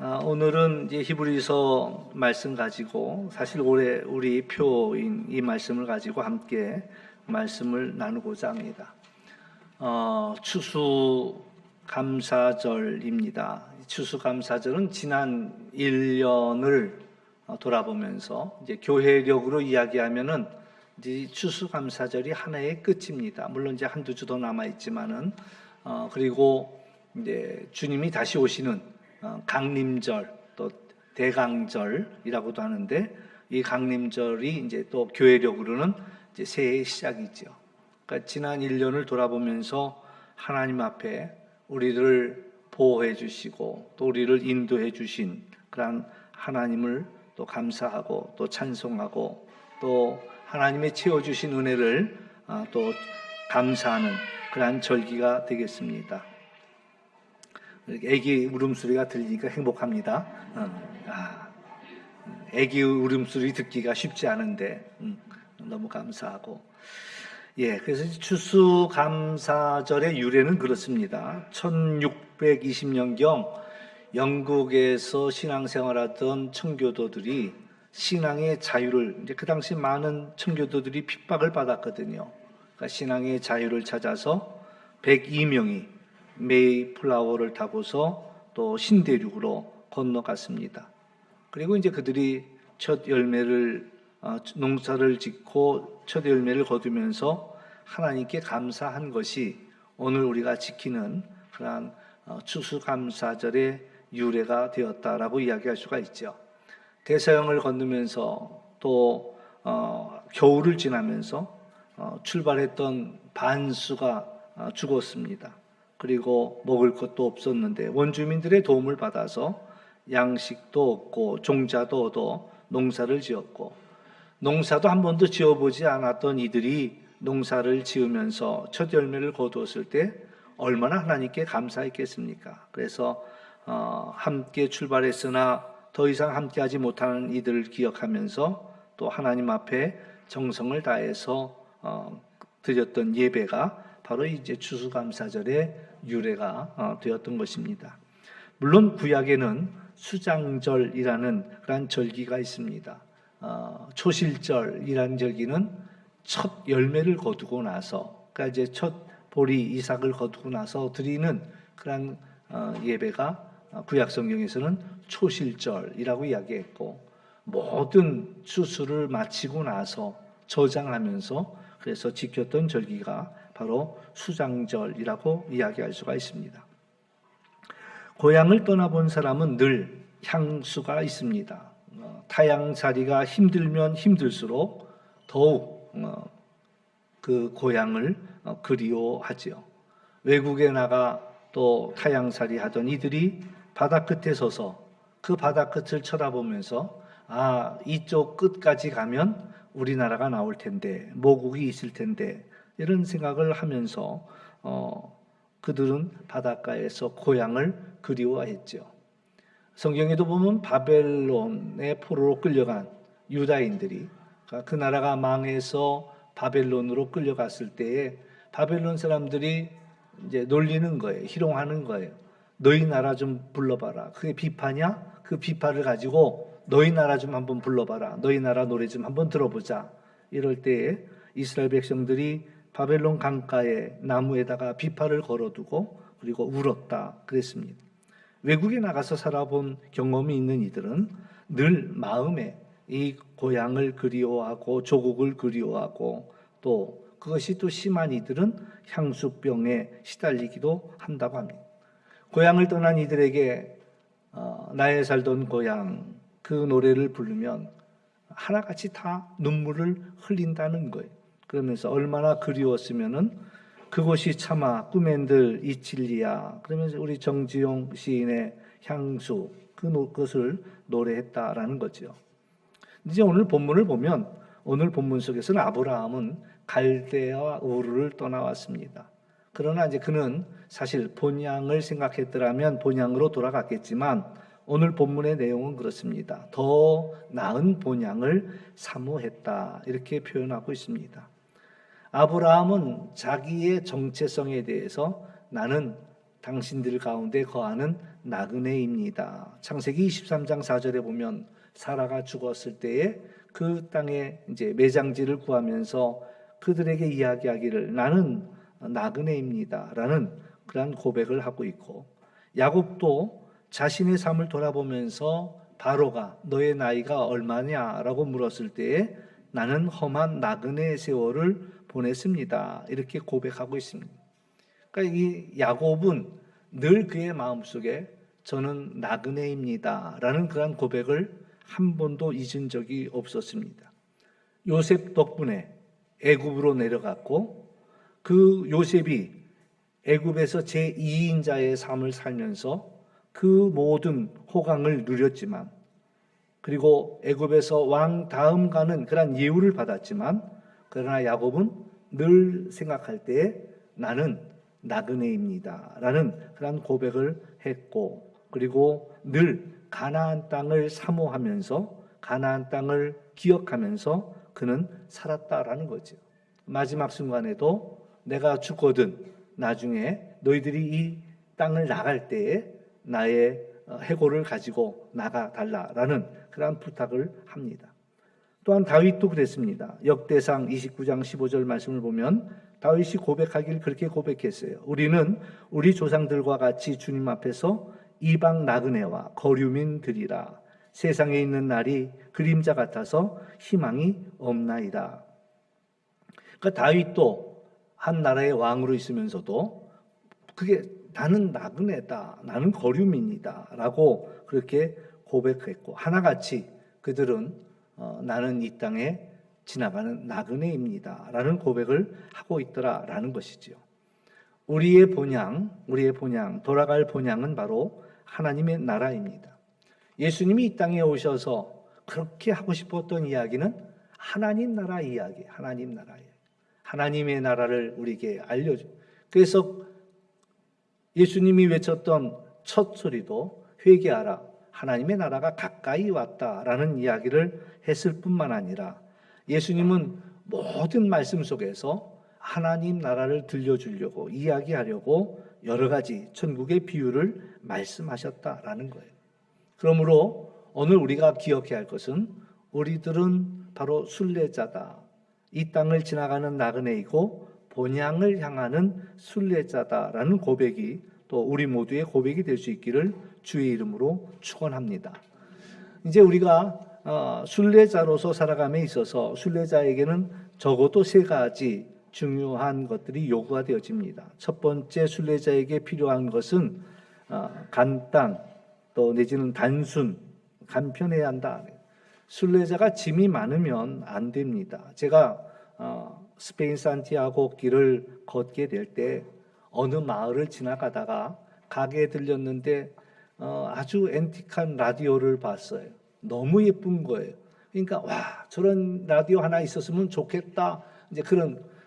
오늘은 이제 히브리서 말씀 가지고 사실 올해 우리 표인 이 말씀을 가지고 함께 말씀을 나누고자 합니다. 추수감사절입니다. 추수감사절은 지난 1년을 돌아보면서 이제 교회력으로 이야기하면은 이제 추수감사절이 하나의 끝입니다. 물론 이제 한두 주 더 남아 있지만은 그리고 이제 주님이 다시 오시는 강림절 또 대강절이라고도 하는데 이 강림절이 이제 또 교회력으로는 이제 새해의 시작이죠. 그러니까 지난 1년을 돌아보면서 하나님 앞에 우리를 보호해 주시고 또 우리를 인도해 주신 그런 하나님을 또 감사하고 또 찬송하고 또 하나님의 채워 주신 은혜를 또 감사하는 그러한 절기가 되겠습니다. 애기 울음소리가 들리니까 행복합니다. 애기 울음소리 듣기가 쉽지 않은데 너무 감사하고 그래서 추수감사절의 유래는 그렇습니다. 1620년경 영국에서 신앙생활하던 청교도들이 신앙의 자유를 이제 그 당시 많은 청교도들이 핍박을 받았거든요. 그러니까 신앙의 자유를 찾아서 102명이 메이플라워를 타고서 또 신대륙으로 건너갔습니다. 그리고 이제 그들이 첫 열매를 농사를 짓고 첫 열매를 거두면서 하나님께 감사한 것이 오늘 우리가 지키는 그러한 추수감사절의 유래가 되었다라고 이야기할 수가 있죠. 대서양을 건너면서 또 겨울을 지나면서 출발했던 반수가 죽었습니다. 그리고 먹을 것도 없었는데 원주민들의 도움을 받아서 양식도 얻고 종자도 얻어 농사를 지었고 농사도 한 번도 지어보지 않았던 이들이 농사를 지으면서 첫 열매를 거두었을 때 얼마나 하나님께 감사했겠습니까? 그래서 함께 출발했으나 더 이상 함께하지 못하는 이들을 기억하면서 또 하나님 앞에 정성을 다해서 드렸던 예배가 바로 이제 추수감사절의 유래가 되었던 것입니다. 물론 구약에는 수장절이라는 그런 절기가 있습니다. 초실절이라는 절기는 첫 열매를 거두고 나서, 그러니까 이제 첫 보리 이삭을 거두고 나서 드리는 그런 예배가 구약 성경에서는 초실절이라고 이야기했고, 모든 추수를 마치고 나서 저장하면서 그래서 지켰던 절기가 바로 수장절이라고 이야기할 수가 있습니다. 고향을 떠나본 사람은 늘 향수가 있습니다. 타향살이가 힘들면 힘들수록 더욱 그 고향을 그리워하지요. 외국에 나가 또 타향살이 하던 이들이 바다 끝에 서서 그 바다 끝을 쳐다보면서 이쪽 끝까지 가면 우리나라가 나올 텐데, 모국이 있을 텐데 이런 생각을 하면서 그들은 바닷가에서 고향을 그리워했죠. 성경에도 보면 바벨론의 포로로 끌려간 유다인들이 그 나라가 망해서 바벨론으로 끌려갔을 때에 바벨론 사람들이 이제 놀리는 거예요. 희롱하는 거예요. 너희 나라 좀 불러봐라. 그게 비파냐? 그 비파를 가지고 너희 나라 좀 한번 불러봐라. 너희 나라 노래 좀 한번 들어보자. 이럴 때에 이스라엘 백성들이 바벨론 강가에 나무에다가 비파를 걸어두고 그리고 울었다 그랬습니다. 외국에 나가서 살아본 경험이 있는 이들은 늘 마음에 이 고향을 그리워하고 조국을 그리워하고 또 그것이 또 심한 이들은 향수병에 시달리기도 한다고 합니다. 고향을 떠난 이들에게 나의 살던 고향 그 노래를 부르면 하나같이 다 눈물을 흘린다는 거예요. 그러면서 얼마나 그리웠으면은 그곳이 차마 꿈엔들 이칠리야. 그러면서 우리 정지용 시인의 향수 그것을 노래했다라는 거죠. 이제 오늘 본문을 보면 오늘 본문 속에서는 아브라함은 갈대아 우르를 떠나왔습니다. 그러나 이제 그는 사실 본향을 생각했더라면 본향으로 돌아갔겠지만 오늘 본문의 내용은 그렇습니다. 더 나은 본향을 사모했다 이렇게 표현하고 있습니다. 아브라함은 자기의 정체성에 대해서 나는 당신들 가운데 거하는 나그네입니다. 창세기 23장 4절에 보면 사라가 죽었을 때에 그 땅에 이제 매장지를 구하면서 그들에게 이야기하기를 나는 나그네입니다라는 그러한 고백을 하고 있고, 야곱도 자신의 삶을 돌아보면서 바로가 너의 나이가 얼마냐라고 물었을 때에 나는 험한 나그네의 세월을 보냈습니다. 이렇게 고백하고 있습니다. 그러니까 이 야곱은 늘 그의 마음속에 저는 나그네입니다라는 그런 고백을 한 번도 잊은 적이 없었습니다. 요셉 덕분에 애굽으로 내려갔고, 그 요셉이 애굽에서 제2인자의 삶을 살면서 그 모든 호강을 누렸지만, 그리고 애굽에서 왕 다음 가는 그런 예우를 받았지만, 그러나 야곱은 늘 생각할 때에 나는 나그네입니다 라는 그런 고백을 했고, 그리고 늘 가나안 땅을 사모하면서 가나안 땅을 기억하면서 그는 살았다라는 거죠. 마지막 순간에도 내가 죽거든 나중에 너희들이 이 땅을 나갈 때에 나의 해골을 가지고 나가 달라라는 그런 부탁을 합니다. 또한 다윗도 그랬습니다. 역대상 29장 15절 말씀을 보면 다윗이 고백하길 그렇게 고백했어요. 우리는 우리 조상들과 같이 주님 앞에서 이방 나그네와 거류민들이라. 세상에 있는 날이 그림자 같아서 희망이 없나이다. 그러니까 다윗도 한 나라의 왕으로 있으면서도 그게 나는 나그네다, 나는 거류민이다 라고 그렇게 고백했고, 하나같이 그들은 나는 이 땅에 지나가는 나그네입니다 라는 고백을 하고 있더라라는 것이지요. 우리의 본향, 돌아갈 본향은 바로 하나님의 나라입니다. 예수님이 이 땅에 오셔서 그렇게 하고 싶었던 이야기는 하나님 나라 이야기, 하나님의 나라를 우리에게 알려줘요. 그래서 예수님이 외쳤던 첫 소리도 회개하라, 하나님의 나라가 가까이 왔다라는 이야기를 했을 뿐만 아니라 예수님은 모든 말씀 속에서 하나님 나라를 들려주려고 이야기하려고 여러 가지 천국의 비유를 말씀하셨다라는 거예요. 그러므로 오늘 우리가 기억해야 할 것은 우리들은 바로 순례자다. 이 땅을 지나가는 나그네이고 본향을 향하는 순례자다라는 고백이 또 우리 모두의 고백이 될 수 있기를 주의 이름으로 축원합니다. 이제 우리가 순례자로서 살아감에 있어서 순례자에게는 적어도 세 가지 중요한 것들이 요구가 되어집니다. 첫 번째, 순례자에게 필요한 것은 간단, 또 내지는 단순, 간편해야 한다. 순례자가 짐이 많으면 안 됩니다. 제가 스페인 산티아고 길을 걷게 될 때 어느 마을을 지나가다가 가게에 들렸는데 아주 앤틱한 라디오를 봤어요. 너무 예쁜 거예요. 그러니까 와, 저런 라디오 하나 있었으면 좋겠다. 이제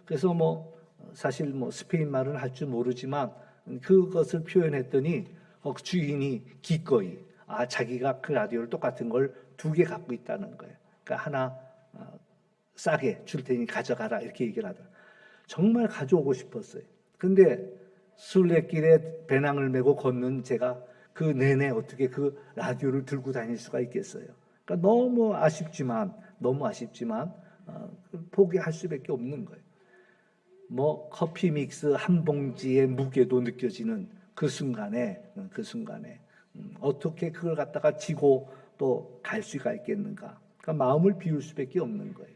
그래서 사실 스페인 말은 할 줄 모르지만 그것을 표현했더니 그 주인이 기꺼이 자기가 그 라디오를 똑같은 걸 2개 갖고 있다는 거예요. 그러니까 하나 싸게 줄 테니 가져가라 이렇게 얘기를 하더라고요. 정말 가져오고 싶었어요. 근데 순례길에 배낭을 메고 걷는 제가 그 내내 어떻게 그 라디오를 들고 다닐 수가 있겠어요. 그러니까 너무 아쉽지만 포기할 수밖에 없는 거예요. 커피 믹스 한 봉지의 무게도 느껴지는 그 순간에 어떻게 그걸 갖다가 지고 또 갈 수가 있겠는가? 그러니까 마음을 비울 수밖에 없는 거예요.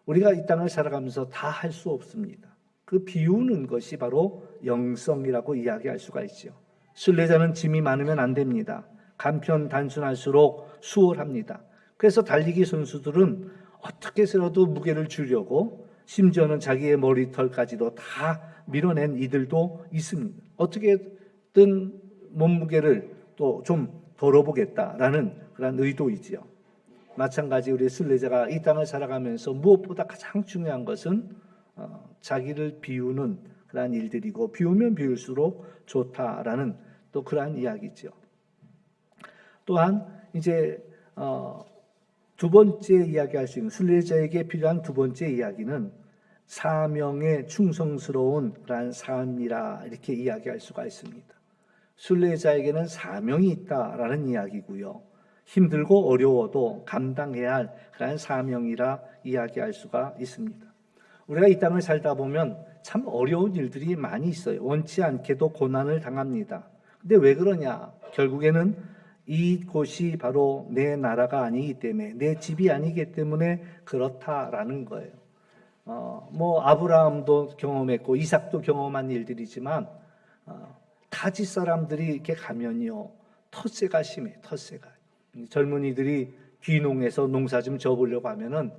우리가 이 땅을 살아가면서 다 할 수 없습니다. 그 비우는 것이 바로 영성이라고 이야기할 수가 있죠. 순례자는 짐이 많으면 안 됩니다. 간편 단순할수록 수월합니다. 그래서 달리기 선수들은 어떻게 해서라도 무게를 줄이려고 심지어는 자기의 머리털까지도 다 밀어낸 이들도 있습니다. 어떻게든 몸무게를 또 좀 덜어보겠다라는 그런 의도이지요. 마찬가지 우리 순례자가 이 땅을 살아가면서 무엇보다 가장 중요한 것은 자기를 비우는 그러한 일들이고 비우면 비울수록 좋다라는 또 그러한 이야기죠. 또한 이제 두 번째 이야기할 수 있는 순례자에게 필요한 두 번째 이야기는 사명에 충성스러운 그러한 삶이라 이렇게 이야기할 수가 있습니다. 순례자에게는 사명이 있다라는 이야기고요. 힘들고 어려워도 감당해야 할 그러한 사명이라 이야기할 수가 있습니다. 우리가 이 땅을 살다 보면 참 어려운 일들이 많이 있어요. 원치 않게도 고난을 당합니다. 근데 왜 그러냐? 결국에는 이곳이 바로 내 나라가 아니기 때문에, 내 집이 아니기 때문에 그렇다라는 거예요. 아브라함도 경험했고 이삭도 경험한 일들이지만 타지 사람들이 이렇게 가면요, 텃세가 심해. 텃세가. 젊은이들이 귀농해서 농사 좀 져보려고 하면은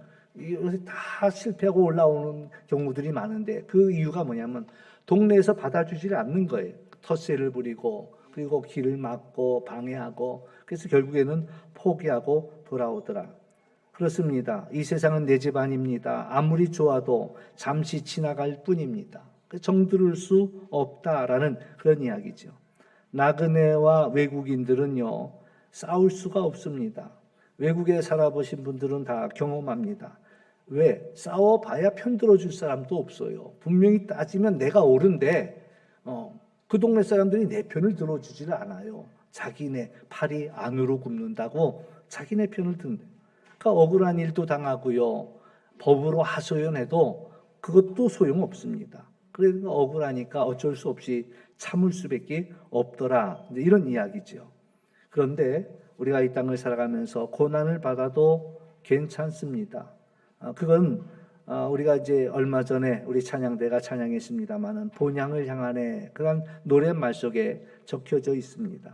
다 실패하고 올라오는 경우들이 많은데, 그 이유가 뭐냐면 동네에서 받아주질 않는 거예요. 텃세를 부리고 그리고 길을 막고 방해하고, 그래서 결국에는 포기하고 돌아오더라. 그렇습니다. 이 세상은 내 집 아닙니다. 아무리 좋아도 잠시 지나갈 뿐입니다. 정들을 수 없다라는 그런 이야기죠. 나그네와 외국인들은요, 싸울 수가 없습니다. 외국에 살아보신 분들은 다 경험합니다. 왜? 싸워봐야 편들어줄 사람도 없어요. 분명히 따지면 내가 옳은데 그 동네 사람들이 내 편을 들어주지를 않아요. 자기네 팔이 안으로 굽는다고 자기네 편을 든다. 그러니까 억울한 일도 당하고요, 법으로 하소연해도 그것도 소용없습니다. 그러니까 억울하니까 어쩔 수 없이 참을 수밖에 없더라, 이런 이야기죠. 그런데 우리가 이 땅을 살아가면서 고난을 받아도 괜찮습니다. 그건 우리가 이제 얼마 전에 우리 찬양대가 찬양했습니다마는 본향을 향하네, 그런 노랫말 속에 적혀져 있습니다.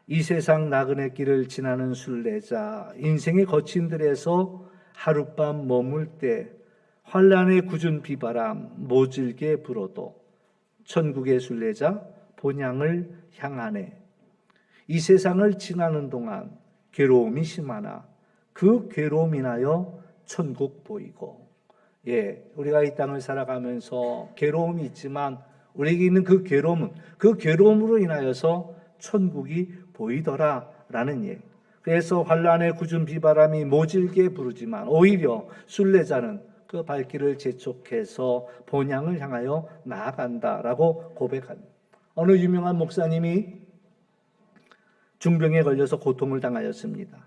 이 세상 나그네 길을 지나는 순례자, 인생의 거친 들에서 하룻밤 머물 때 환란의 굳은 비바람 모질게 불어도 천국의 순례자 본향을 향하네. 이 세상을 지나는 동안 괴로움이 심하나 그 괴로움 인하여 천국 보이고, 우리가 이 땅을 살아가면서 괴로움이 있지만 우리에게 있는 그 괴로움은, 그 괴로움으로 인하여서 천국이 보이더라라는 얘기. 그래서 환란의 굳은 비바람이 모질게 부르지만 오히려 순례자는 그 발길을 재촉해서 본향을 향하여 나아간다라고 고백합니다. 어느 유명한 목사님이 중병에 걸려서 고통을 당하였습니다.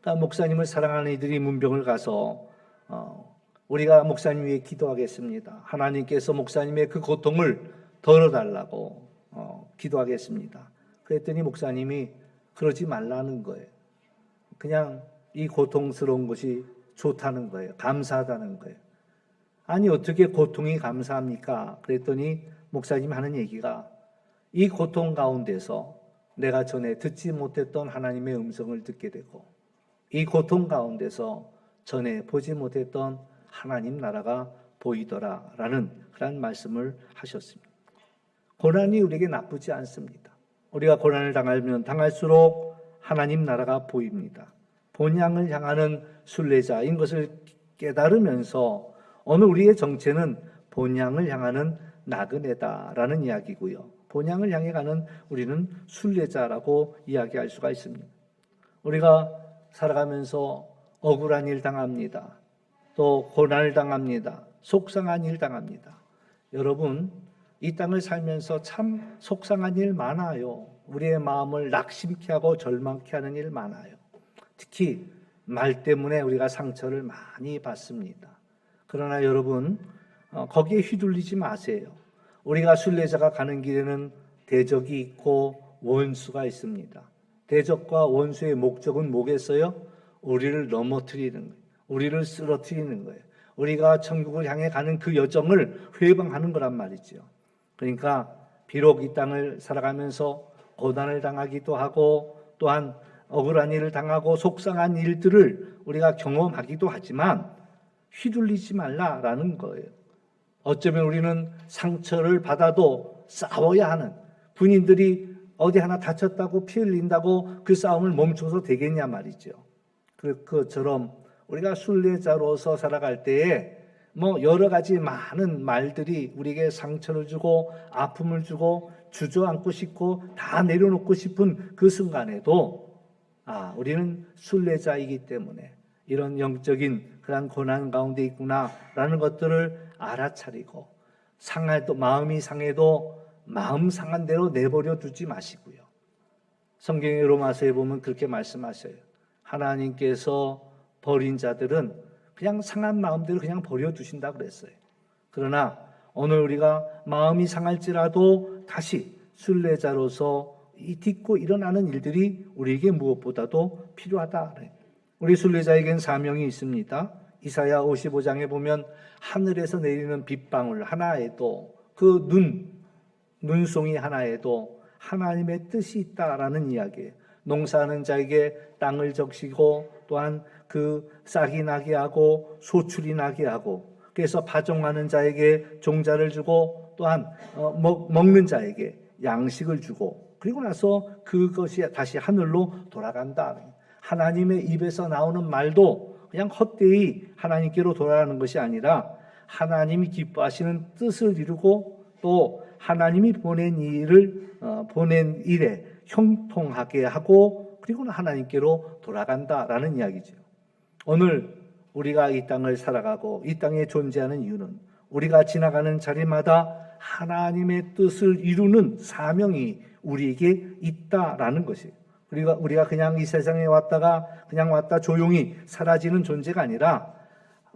그러니까 목사님을 사랑하는 이들이 문병을 가서 우리가 목사님 위해 기도하겠습니다. 하나님께서 목사님의 그 고통을 덜어달라고 기도하겠습니다. 그랬더니 목사님이 그러지 말라는 거예요. 그냥 이 고통스러운 것이 좋다는 거예요. 감사하다는 거예요. 아니 어떻게 고통이 감사합니까? 그랬더니 목사님 하는 얘기가, 이 고통 가운데서 내가 전에 듣지 못했던 하나님의 음성을 듣게 되고, 이 고통 가운데서 전에 보지 못했던 하나님 나라가 보이더라라는 그런 말씀을 하셨습니다. 고난이 우리에게 나쁘지 않습니다. 우리가 고난을 당하면 당할수록 하나님 나라가 보입니다. 본향을 향하는 순례자인 것을 깨달으면서 오늘 우리의 정체는 본향을 향하는 나그네다라는 이야기고요. 본향을 향해 가는 우리는 순례자라고 이야기할 수가 있습니다. 우리가 살아가면서 억울한 일 당합니다. 또 고난을 당합니다. 속상한 일 당합니다. 여러분, 이 땅을 살면서 참 속상한 일 많아요. 우리의 마음을 낙심케 하고 절망케 하는 일 많아요. 특히 말 때문에 우리가 상처를 많이 받습니다. 그러나 여러분, 거기에 휘둘리지 마세요. 우리가 순례자가 가는 길에는 대적이 있고 원수가 있습니다. 대적과 원수의 목적은 뭐겠어요? 우리를 넘어뜨리는 거예요. 우리를 쓰러뜨리는 거예요. 우리가 천국을 향해 가는 그 여정을 회방하는 거란 말이죠. 그러니까 비록 이 땅을 살아가면서 고난을 당하기도 하고 또한 억울한 일을 당하고 속상한 일들을 우리가 경험하기도 하지만 휘둘리지 말라라는 거예요. 어쩌면 우리는 상처를 받아도 싸워야 하는, 군인들이 어디 하나 다쳤다고 피 흘린다고 그 싸움을 멈춰서 되겠냐 말이죠. 그것처럼 우리가 순례자로서 살아갈 때에 여러 가지 많은 말들이 우리에게 상처를 주고 아픔을 주고 주저앉고 싶고 다 내려놓고 싶은 그 순간에도 우리는 순례자이기 때문에 이런 영적인 그런 고난 가운데 있구나라는 것들을 알아차리고 상해도 마음이 상해도 마음 상한 대로 내버려 두지 마시고요. 성경의 로마서에 보면 그렇게 말씀하셔요. 하나님께서 버린 자들은 그냥 상한 마음대로 그냥 버려 두신다 그랬어요. 그러나 오늘 우리가 마음이 상할지라도 다시 순례자로서 딛고 일어나는 일들이 우리에게 무엇보다도 필요하다. 우리 순례자에겐 사명이 있습니다. 이사야 55장에 보면 하늘에서 내리는 빗방울 하나에도 그 눈송이 하나에도 하나님의 뜻이 있다라는 이야기예요. 농사하는 자에게 땅을 적시고 또한 그 싹이 나게 하고 소출이 나게 하고 그래서 파종하는 자에게 종자를 주고 또한 먹는 자에게 양식을 주고 그리고 나서 그것이 다시 하늘로 돌아간다. 하나님의 입에서 나오는 말도 그냥 헛되이 하나님께로 돌아가는 것이 아니라 하나님이 기뻐하시는 뜻을 이루고 또 하나님이 보낸 일에 형통하게 하고 그리고는 하나님께로 돌아간다라는 이야기죠. 오늘 우리가 이 땅을 살아가고 이 땅에 존재하는 이유는 우리가 지나가는 자리마다 하나님의 뜻을 이루는 사명이 우리에게 있다라는 것이에요. 우리가 그냥 이 세상에 왔다가 그냥 왔다 조용히 사라지는 존재가 아니라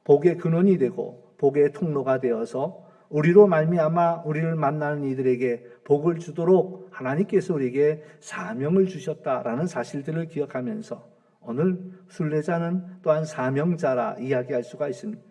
복의 근원이 되고 복의 통로가 되어서 우리로 말미암아 우리를 만나는 이들에게 복을 주도록 하나님께서 우리에게 사명을 주셨다라는 사실들을 기억하면서 오늘 순례자는 또한 사명자라 이야기할 수가 있습니다.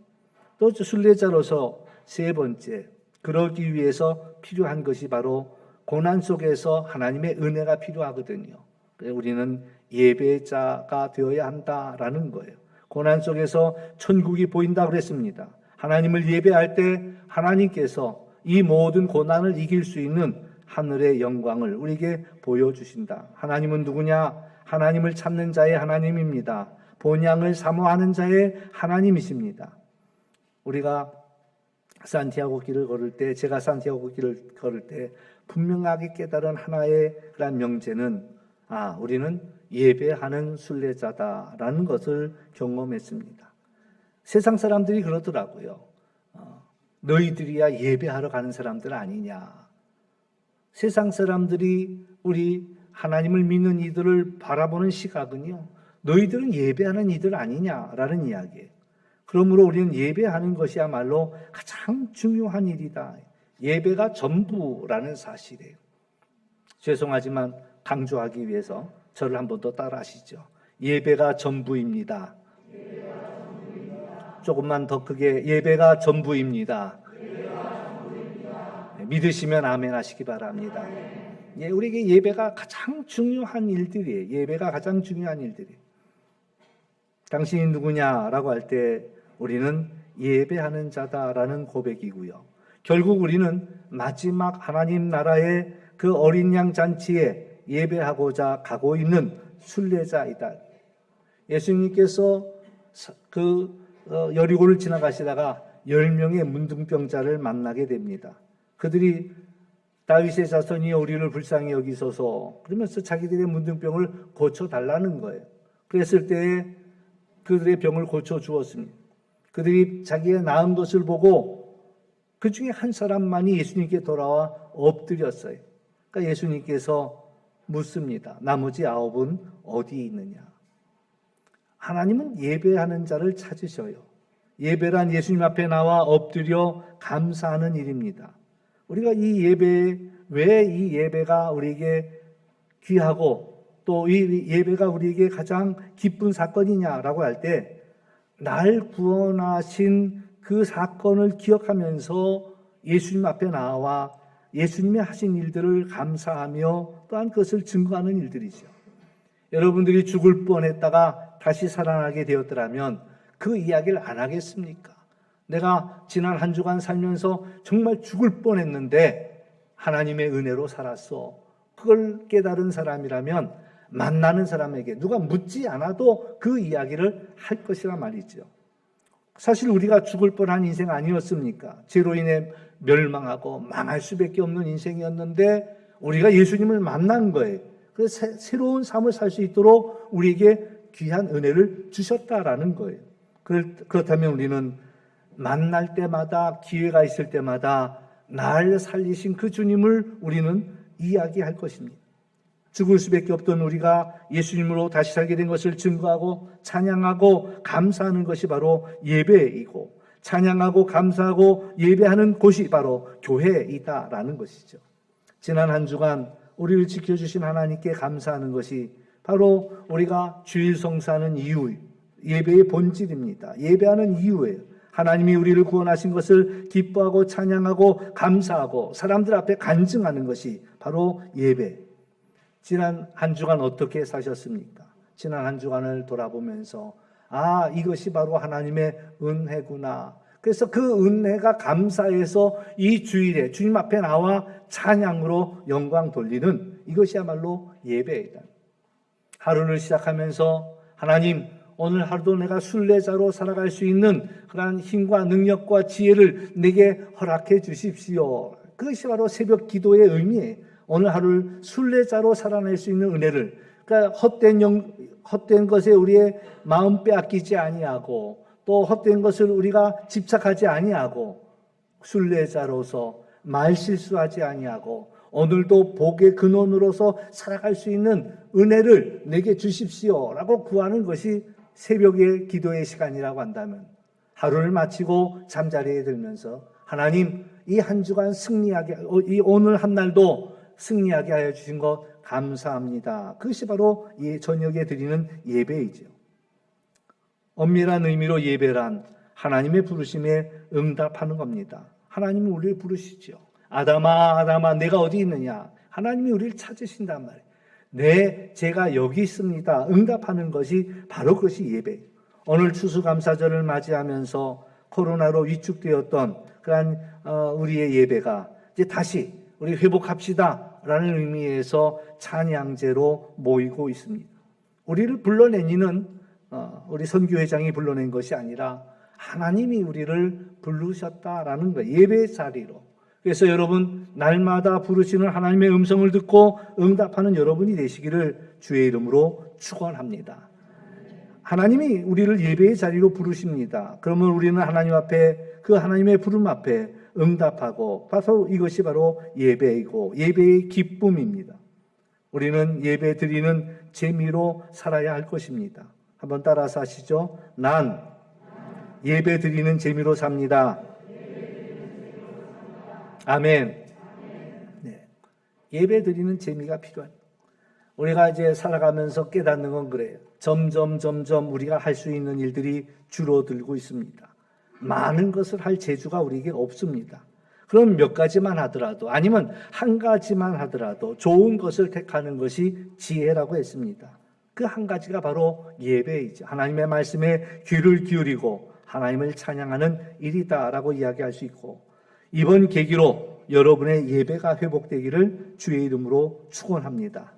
또 순례자로서 세 번째, 그러기 위해서 필요한 것이 바로 고난 속에서 하나님의 은혜가 필요하거든요. 우리는 예배자가 되어야 한다라는 거예요. 고난 속에서 천국이 보인다고 그랬습니다. 하나님을 예배할 때 하나님께서 이 모든 고난을 이길 수 있는 하늘의 영광을 우리에게 보여주신다. 하나님은 누구냐? 하나님을 찾는 자의 하나님입니다. 본향을 사모하는 자의 하나님이십니다. 우리가 산티아고 길을 걸을 때, 제가 산티아고 길을 걸을 때 분명하게 깨달은 하나의 그런 명제는 우리는 예배하는 순례자다라는 것을 경험했습니다. 세상 사람들이 그러더라고요. 너희들이야 예배하러 가는 사람들 아니냐. 세상 사람들이 우리 하나님을 믿는 이들을 바라보는 시각은요, 너희들은 예배하는 이들 아니냐라는 이야기예요. 그러므로 우리는 예배하는 것이야말로 가장 중요한 일이다. 예배가 전부라는 사실이에요. 죄송하지만 강조하기 위해서 저를 한 번 더 따라하시죠. 예배가 전부입니다. 조금만 더 크게 예배가 전부입니다. 믿으시면 아멘 하시기 바랍니다. 우리에게 예배가 가장 중요한 일들이에요. 예배가 가장 중요한 일들이에요. 당신이 누구냐라고 할 때 우리는 예배하는 자다라는 고백이고요. 결국 우리는 마지막 하나님 나라의 그 어린 양 잔치에 예배하고자 가고 있는 순례자이다. 예수님께서 여리고를 지나가시다가 10명의 문둥병자를 만나게 됩니다. 그들이 다윗의 자손이 우리를 불쌍히 여기소서 그러면서 자기들의 문둥병을 고쳐달라는 거예요. 그랬을 때에 그들의 병을 고쳐주었습니다. 그들이 자기의 나은 것을 보고 그 중에 한 사람만이 예수님께 돌아와 엎드렸어요. 그러니까 예수님께서 묻습니다. 나머지 9은 어디 있느냐? 하나님은 예배하는 자를 찾으셔요. 예배란 예수님 앞에 나와 엎드려 감사하는 일입니다. 우리가 이 예배에 왜 이 예배가 우리에게 귀하고 또 이 예배가 우리에게 가장 기쁜 사건이냐라고 할 때 날 구원하신 그 사건을 기억하면서 예수님 앞에 나와 예수님이 하신 일들을 감사하며 또한 그것을 증거하는 일들이죠. 여러분들이 죽을 뻔했다가 다시 살아나게 되었더라면 그 이야기를 안 하겠습니까? 내가 지난 한 주간 살면서 정말 죽을 뻔했는데 하나님의 은혜로 살았어. 그걸 깨달은 사람이라면 만나는 사람에게 누가 묻지 않아도 그 이야기를 할 것이란 말이죠. 사실 우리가 죽을 뻔한 인생 아니었습니까? 죄로 인해 멸망하고 망할 수밖에 없는 인생이었는데 우리가 예수님을 만난 거예요. 그래서 새로운 삶을 살 수 있도록 우리에게 귀한 은혜를 주셨다라는 거예요. 그렇다면 우리는 만날 때마다, 기회가 있을 때마다 날 살리신 그 주님을 우리는 이야기할 것입니다. 죽을 수밖에 없던 우리가 예수님으로 다시 살게 된 것을 증거하고 찬양하고 감사하는 것이 바로 예배이고, 찬양하고 감사하고 예배하는 곳이 바로 교회이다라는 것이죠. 지난 한 주간 우리를 지켜주신 하나님께 감사하는 것이 바로 우리가 주일 성사하는 이유, 예배의 본질입니다. 예배하는 이유예요. 하나님이 우리를 구원하신 것을 기뻐하고 찬양하고 감사하고 사람들 앞에 간증하는 것이 바로 예배. 지난 한 주간 어떻게 사셨습니까? 지난 한 주간을 돌아보면서 이것이 바로 하나님의 은혜구나. 그래서 그 은혜가 감사해서 이 주일에 주님 앞에 나와 찬양으로 영광 돌리는 이것이야말로 예배이다. 하루를 시작하면서 하나님, 오늘 하루도 내가 순례자로 살아갈 수 있는 그러한 힘과 능력과 지혜를 내게 허락해 주십시오. 그것이 바로 새벽 기도의 의미예요. 오늘 하루를 순례자로 살아낼 수 있는 은혜를, 그러니까 헛된 것에 우리의 마음 빼앗기지 아니하고 또 헛된 것을 우리가 집착하지 아니하고 순례자로서 말실수하지 아니하고 오늘도 복의 근원으로서 살아갈 수 있는 은혜를 내게 주십시오라고 구하는 것이 새벽의 기도의 시간이라고 한다면, 하루를 마치고 잠자리에 들면서 하나님, 이 한 주간 승리하게, 이 오늘 한 날도 승리하게 하여 주신 것 감사합니다. 그것이 바로 이 저녁에 드리는 예배이죠. 엄밀한 의미로 예배란 하나님의 부르심에 응답하는 겁니다. 하나님이 우리를 부르시죠. 아담아, 아담아, 내가 어디 있느냐? 하나님이 우리를 찾으신단 말이에요. 네, 제가 여기 있습니다. 응답하는 것이 바로 그것이 예배. 오늘 추수감사절을 맞이하면서 코로나로 위축되었던 그러한 우리의 예배가 이제 다시 우리 회복합시다라는 의미에서 찬양제로 모이고 있습니다. 우리를 불러낸 이는 우리 선교회장이 불러낸 것이 아니라 하나님이 우리를 부르셨다라는 거예요. 예배 자리로. 그래서 여러분, 날마다 부르시는 하나님의 음성을 듣고 응답하는 여러분이 되시기를 주의 이름으로 축원합니다. 하나님이 우리를 예배의 자리로 부르십니다. 그러면 우리는 하나님 앞에, 그 하나님의 부름 앞에 응답하고, 바로 이것이 바로 예배이고 예배의 기쁨입니다. 우리는 예배 드리는 재미로 살아야 할 것입니다. 한번 따라서 하시죠. 난 예배 드리는 재미로 삽니다. 아멘. 네. 예배 드리는 재미가 필요합니다. 우리가 이제 살아가면서 깨닫는 건 그래요. 점점 우리가 할 수 있는 일들이 줄어들고 있습니다. 많은 것을 할 재주가 우리에게 없습니다. 그럼 몇 가지만 하더라도, 아니면 한 가지만 하더라도 좋은 것을 택하는 것이 지혜라고 했습니다. 그 한 가지가 바로 예배이죠. 하나님의 말씀에 귀를 기울이고 하나님을 찬양하는 일이다라고 이야기할 수 있고, 이번 계기로 여러분의 예배가 회복되기를 주의 이름으로 축원합니다.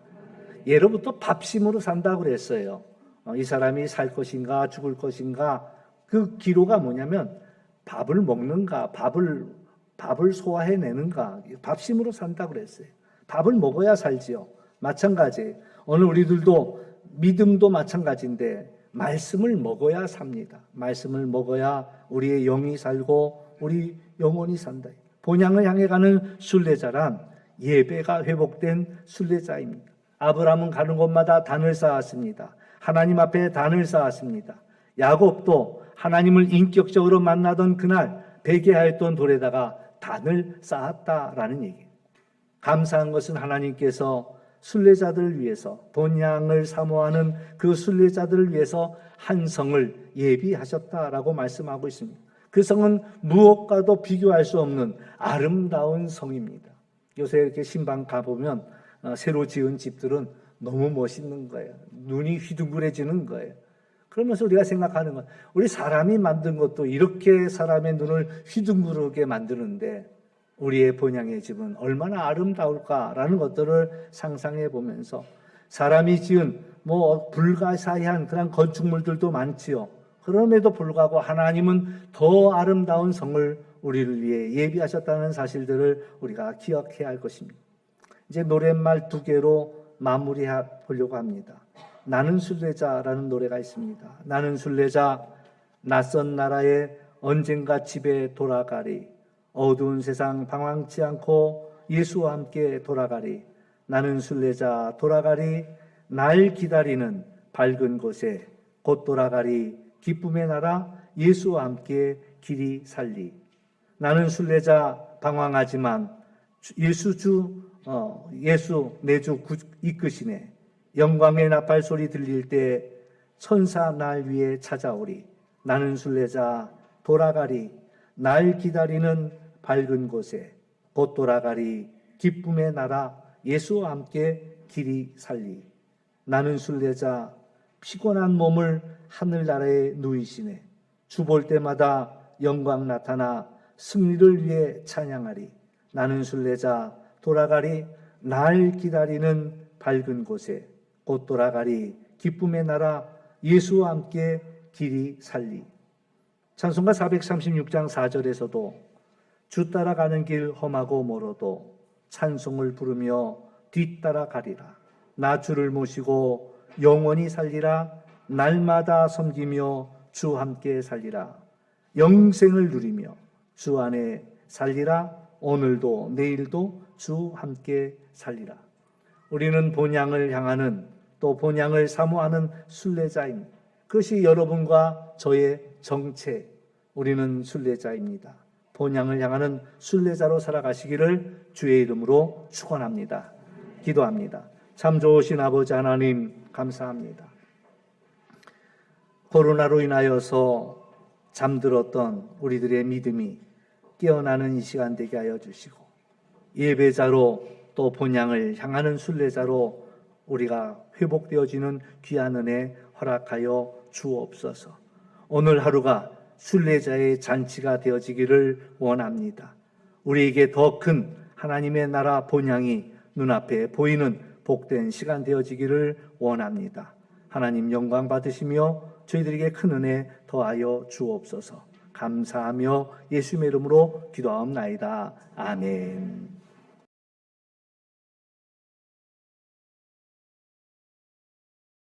예로부터 밥심으로 산다고 그랬어요. 이 사람이 살 것인가 죽을 것인가, 그 기로가 뭐냐면 밥을 먹는가, 밥을 소화해내는가, 밥심으로 산다고 그랬어요. 밥을 먹어야 살지요. 마찬가지, 오늘 우리들도 믿음도 마찬가지인데 말씀을 먹어야 삽니다. 말씀을 먹어야 우리의 영이 살고 우리 영혼이 산다. 본향을 향해 가는 순례자란 예배가 회복된 순례자입니다. 아브라함은 가는 곳마다 단을 쌓았습니다. 하나님 앞에 단을 쌓았습니다. 야곱도 하나님을 인격적으로 만나던 그날 베개하였던 돌에다가 단을 쌓았다라는 얘기예요. 감사한 것은 하나님께서 순례자들을 위해서, 본향을 사모하는 그 순례자들을 위해서 한 성을 예비하셨다라고 말씀하고 있습니다. 그 성은 무엇과도 비교할 수 없는 아름다운 성입니다. 요새 이렇게 신방 가보면 새로 지은 집들은 너무 멋있는 거예요. 눈이 휘둥그레지는 거예요. 그러면서 우리가 생각하는 건, 우리 사람이 만든 것도 이렇게 사람의 눈을 휘둥그르게 만드는데 우리의 본향의 집은 얼마나 아름다울까라는 것들을 상상해 보면서, 사람이 지은 불가사의한 그런 건축물들도 많지요. 그럼에도 불구하고 하나님은 더 아름다운 성을 우리를 위해 예비하셨다는 사실들을 우리가 기억해야 할 것입니다. 이제 노랫말 2개로 마무리해 보려고 합니다. 나는 순례자라는 노래가 있습니다. 나는 순례자, 낯선 나라에 언젠가 집에 돌아가리. 어두운 세상 방황치 않고 예수와 함께 돌아가리. 나는 순례자 돌아가리. 날 기다리는 밝은 곳에 곧 돌아가리. 기쁨의 나라 예수와 함께 길이 살리. 나는 순례자 방황하지만 예수 내 주 이끄시네. 영광의 나팔 소리 들릴 때 천사 날 위에 찾아오리. 나는 순례자 돌아가리. 날 기다리는 밝은 곳에 곧 돌아가리. 기쁨의 나라 예수와 함께 길이 살리. 나는 순례자 피곤한 몸을 하늘나라에 누이시네. 주 볼 때마다 영광 나타나 승리를 위해 찬양하리. 나는 순례자 돌아가리. 날 기다리는 밝은 곳에 곧 돌아가리. 기쁨의 나라 예수와 함께 길이 살리. 찬송가 436장 4절에서도 주 따라가는 길 험하고 멀어도 찬송을 부르며 뒤따라가리라. 나 주를 모시고 영원히 살리라. 날마다 섬기며 주 함께 살리라. 영생을 누리며 주 안에 살리라. 오늘도 내일도 주 함께 살리라. 우리는 본향을 향하는 또 본향을 사모하는 순례자입니다. 그것이 여러분과 저의 정체. 우리는 순례자입니다. 본향을 향하는 순례자로 살아가시기를 주의 이름으로 축원합니다. 기도합니다. 참 좋으신 아버지 하나님 감사합니다. 코로나로 인하여서 잠들었던 우리들의 믿음이 깨어나는 이 시간 되게 하여 주시고 예배자로 또 본향을 향하는 순례자로 우리가 회복되어지는 귀한 은혜 허락하여 주옵소서. 오늘 하루가 순례자의 잔치가 되어지기를 원합니다. 우리에게 더 큰 하나님의 나라 본향이 눈앞에 보이는 복된 시간 되어지기를 원합니다. 하나님 영광 받으시며 저희들에게 큰 은혜 더하여 주옵소서. 감사하며 예수님의 이름으로 기도하옵나이다. 아멘.